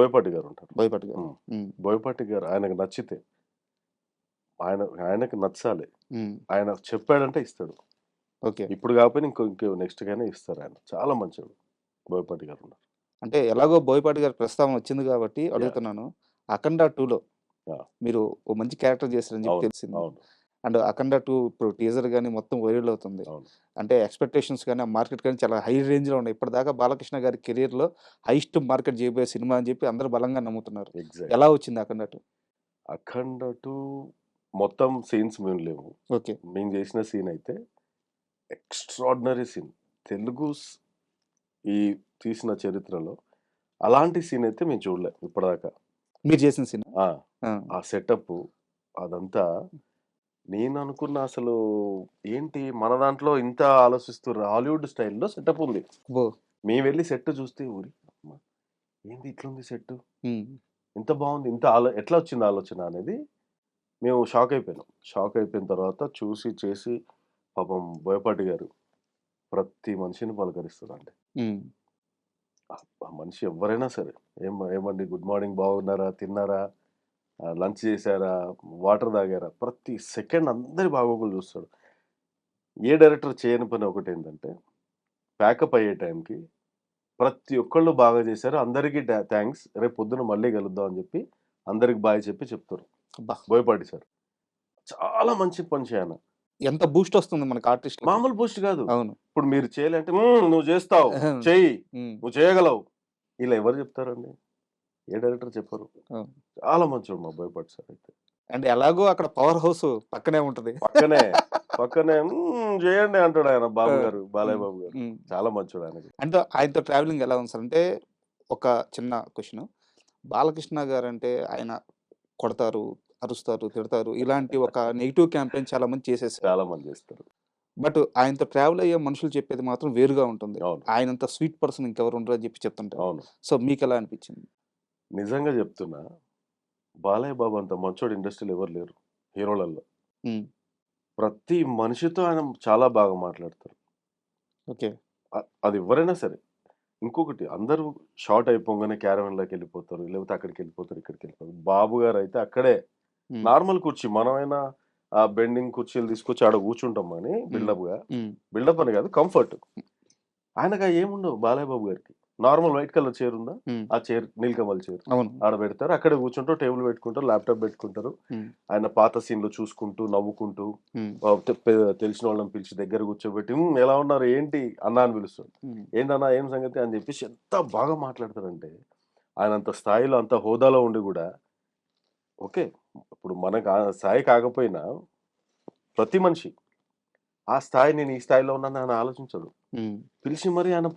బోయపాటి గారు ఉంటారు. బోయపాటి గారు. హ్మ్. హ్మ్. బోయపాటి గారు ఆయనకు నచ్చితే ఆయనకి నచ్చాలి. హ్మ్. ఆయన చెప్పాడంటే ఇస్తాడు. ఓకే. ఇప్పుడు కాకపోయినా ఇంకో నెక్స్ట్‌గైనా ఇస్తారాయన. చాలా మంచోడు బోయపాటి గారున్నారు. అంటే ఎలాగో బోయపాటి గారి ప్రస్తావన వచ్చింది గాబట్టి యాహ్! అడుగుతున్నాను. 'అఖండ 2లో' యాహ్! మీరు ఓ మంచి క్యారెక్టర్ చేశారని చెప్పి అవును. తెలిసింది. అవును. అండ్ 'అఖండ 2' ఇప్పుడు టీజర్ గాని మొత్తం వైరల్ అవుతుంది. అవును. అంటే ఎక్స్‌పెక్టేషన్స్ గాని, ఆ మార్కెట్ గాని చాలా హై రేంజ్‌లో ఉన్నాయి. ఇప్పటిదాకా బాలకృష్ణ గారి కెరియర్‌లో హైయెస్ట్ మార్కెట్ చేయబోయే సినిమా అని చెప్పి అందరూ బలంగా నమ్ముతున్నారు. ఎగ్జాక్ట్‌లీ. ఎలా వచ్చింది 'అఖండ 2'? 'అఖండ 2' మొత్తం సీన్స్ మేము లేవు. ఓకే. మేము చేసిన సీన్ అయితే ఎక్స్‌ట్రార్డినరీ సీన్. తెలుగు ఈ తీసిన చరిత్రలో అలాంటి సీన్ అయితే మేము చూడలే ఇప్పటిదాకా. మీరు చేసిన సినిమా. ఆ! ఆ! ఆ సెటప్పు అదంతా నేననుకున్న అసలు ఏంటి మన దాంట్లో ఇంత ఆలోచిస్తుర్రా హాలీవుడ్ స్టైల్‌లో సెటప్ ఉంది. ఓహ్! మేము వెళ్లి సెట్ చూస్తే ఓరి అమ్మ! ఏంది ఇట్లుంది సెట్టు? హ్మ్. ఇంత బావుంది. ఎట్లా వచ్చింది ఆలోచన అనేది మేము షాక్ అయిపోయినాం. షాక్ అయిపోయిన తర్వాత చూసి చేసి పాపం బోయపాటి గారు ప్రతి మనిషిని పలకరిస్తారండి. హ్మ్. ఆ మనిషి ఎవ్వరైనా సరే ఏమండి గుడ్ మార్నింగ్ బాగున్నారా? తిన్నారా? లంచ్ చేశారా? వాటర్ తాగారా? ప్రతి సెకండ్ అందరి బాగోగులు చూస్తాడు. ఏ డైరెక్టర్ చేయని పని ఒకటేంటంటే ప్యాకప్ అయ్యే టైంకి ప్రతి ఒక్కళ్ళు బాగా చేశారు. అందరికి థాంక్స్. రేపు పొద్దున మళ్ళీ కలుద్దాం అని చెప్పి అందరికి బాయ్ చెప్పి చెప్తారు. అబ్బా! బోయపాటి సార్. చాలా మంచి మనిషి ఆయన. ఎంత బూస్ట్ వస్తుంది మనకి ఆర్టిస్ట్‌లకి. మామూలు బూస్ట్ గాదు. అవును. ఇప్పుడు మీరు చేయలే అంటే, నువ్వు జేస్తావు. అహం. చెయ్యి. హ్మ్. నువ్వు చేయగలవు." ఇలా ఎవరు జెప్తారండి? ఏ డైరెక్టర్ చెప్పరు. అవును. చాలా మంచోడు మా బోయపాటి సార్ అయితే. అండ్ ఎలాగో అక్కడ పవర్ హౌస్ పక్కనే ఉంటది. పక్కనే, పక్కనే జేయండి అంటాడాయన ఆ! బాబు గారు. బాలయ్య హ్మ్. బాబు గారు. హ్మ్. చాలా మంచోడాయన. అంటే ఆయనతో ట్రావెలింగ్ ఎలా ఉంది సార్? అంటే ఒక చిన్న క్వెషను. బాలకృష్ణ గారంటే ఆయన కొడతారు, అరుస్తారు, తిడతారు. ఇలాంటి ఒక నెగెటివ్ క్యాంపెయిన్ చాలా మంది చేసేసారు. చాలా మంది జేస్తారు. బట్ ఆయనతో ట్రావెల్ అయ్యే మనుషులు చెప్పేది మాత్రం వేరుగా ఉంటుంది. అవును. ఆయనంత స్వీట్ పర్సన్ ఇంకెవరు ఉండరు అని చెప్పి చెప్తుంటారు. అవును. సో మీకెలా అనిపించింది? నిజంగా జెప్తున్నా. బాలయ్య బాబు అంత మంచోడు ఇండస్ట్రీలో ఎవరు లేరు. హీరోలలో. హ్మ్. ప్రతి మనిషితో ఆయన చాలా బాగా మాట్లాడతారు. ఓకే. అది ఎవ్వరైనా సరే. ఇంకొకటి అందరూ షార్ట్ అయిపోంగానే క్యారవాన్‌లోకెళ్ళిపోతారు. లేకపోతే అక్కడికెళ్ళిపోతారు, ఇక్కడికెళ్ళిపోతారు. బాబు గారైతే అక్కడే హ్మ్. నార్మల్ కుర్చీ మనమైనా బెండింగ్ కుర్చీలు తీసుకొచ్చి ఆడ కూర్చుంటాం గానీ హ్మ్. బిల్డప్‌గా. హ్మ్. బిల్డప్ అని కాదు కంఫర్ట్. ఆయనకి అయేముండవు బాలయ్య బాబు గారికి. నార్మల్ వైట్ కలర్ చైర్ ఉందా? హ్మ్. ఆ చైర్ నీలకమల్ చైర్. అవును. ఆడ పెడతారు. అక్కడే కూర్చుంటారు. టేబుల్ పెట్టుకుంటారు. ల్యాప్‌టాప్ పెట్టుకుంటారు. హ్మ్. ఆయన పాత సీన్‌లు చూసుకుంటూ, నవ్వుకుంటూ హ్మ్. ఆహ్, తె పె తెలిసిన వాళ్ళని పిలిచి దగ్గర కూర్చోబెట్టి, ఎలా ఉన్నారు? ఏంటి? అన్న అని పిలుస్తాడు. హ్మ్. ఏంటన్నా ఏం సంగతి? అని చెప్పేసి ఎంత బాగా మాట్లాడతారంటే, ఆయనంత స్థాయిలో, అంత హోదాలో ఉండి గూడా ఓకే. ఇప్పుడు మనకు ఆ స్థాయి కాకపోయినా ప్రతి మనిషి ఆ స్థాయి నేను ఈ స్థాయిలో ఉన్నానని ఆలోచించడు. హ్మ్. పిలిచి మరి ఆయన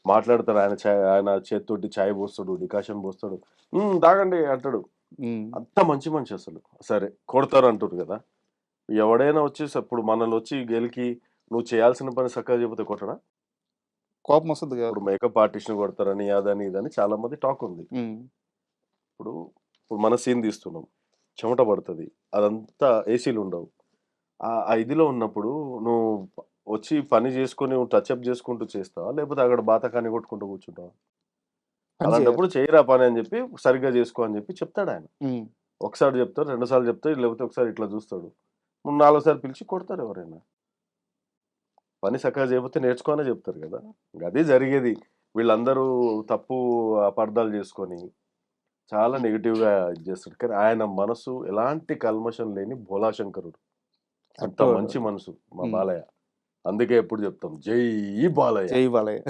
మాట్లాడతాడు. ఆయన చేత్తోటి చాయ్ పోస్తాడు, డికాషన్ పోస్తాడు. తాగండి అంటాడు. హ్మ్. అంత మంచి మనిషి అసలు. సరే కొడతారు అంటుర్రు గదా! ఎవడైనా వచ్చేసి ఇప్పుడు మనల్నొచ్చి గెలికి నువ్వు చేయాల్సిన పని సక్కగా చేయకపోతే కొట్టడా? కోపమొస్తదిగా. ఇప్పుడు మేకప్ ఆర్టిస్ట్‌ని కొడతారని అదని, ఇదని చాలా మంది టాక్ ఉంది. హ్మ్. ఇప్పుడు, ఇప్పుడు మన సీన్ తీస్తున్నాం. చెమట పడతది. అదంతా ఏసీలుండవు. ఆ ఇదిలో ఉన్నప్పుడు నువ్వు వచ్చి పని చేసుకొని నువ్వు టచప్ చేసుకుంటూ చేస్తావా? లేకపోతే అక్కడ బాతకాన్ని కొట్టుకుంటూ కూర్చుంటావా? పని చేయాలి. అలాంటప్పుడు చెయ్యరా పని అని చెప్పి సరిగ్గా చేసుకో అని చెప్పి చెప్తాడాయన. హ్మ్. ఒకసారి చెప్తాడు, 2 సార్లు చెప్తాడు, లేకపోతే ఒకసారి ఇట్లా చూస్తాడు. నాలుగోసారి పిలిచి కొడతారు ఎవరైనా. పని సక్కగా చేయకపోతే నేర్చుకో అనే చెప్తారు గదా! అదే జరిగేది. వీళ్ళందరూ తప్పు అపార్థాలు చేసుకొని చాలా హ్మ్. నెగెటివ్‌గా ఇది చేస్తాడు. కానీ ఆయన మనసు ఎలాంటి కల్మషం లేని భోళాశంకరుడు. అంత అట్టోడు. మంచి మనసు మా హ్మ్. బాలయ్య. అందుకే ఎప్పుడు చెప్తాం జై బాలయ్య. జై బాలయ్య.